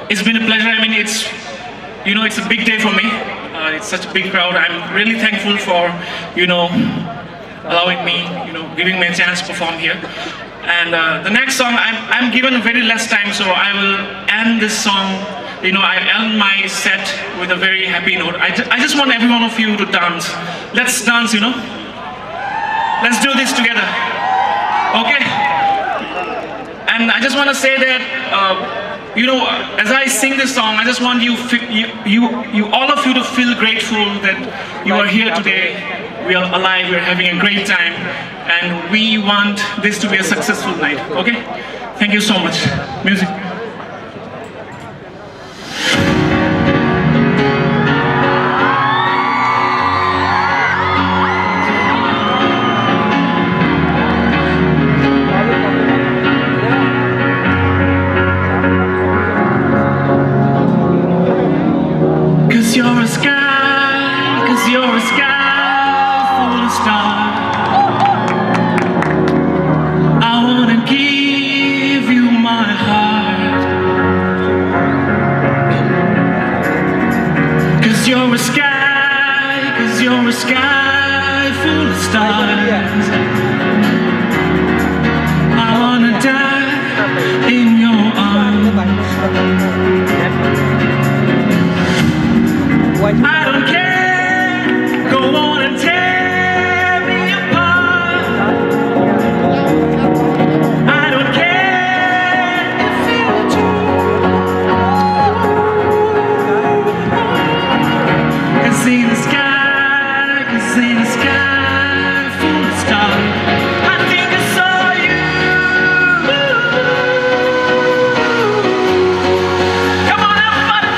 It's been a pleasure. I mean, it's a big day for me. It's such a big crowd. I'm really thankful for, allowing me, giving me a chance to perform here. And the next song, I'm given very less time, so I will end this song. I end my set with a very happy note. I just want every one of you to dance. Let's dance, Let's do this together. Okay? And I just want to say that, as I sing this song, I just want all of you to feel grateful that you are here today. We are alive, we are having a great time, and we want this to be a successful night, okay? Thank you so much. Music. Cause you're a sky full of stars. I wanna give you my heart. Cause you're a sky full of stars. I wanna die in your arms. I don't care, go on and tear me apart. I don't care if you do. Cause in the sky full of stars, I think I saw you. Come on, everybody.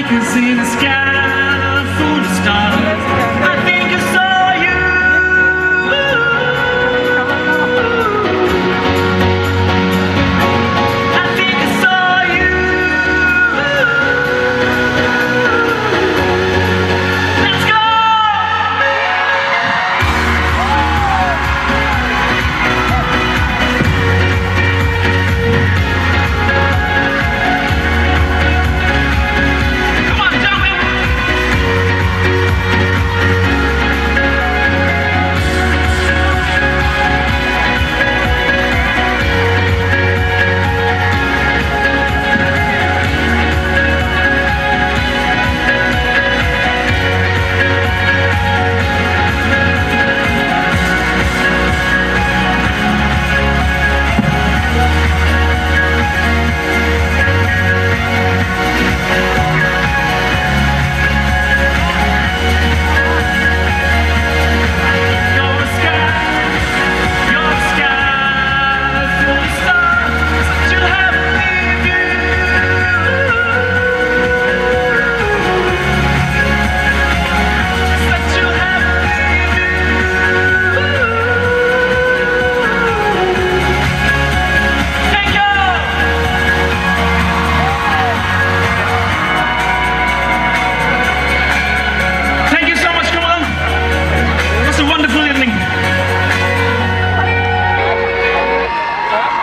Cause in the sky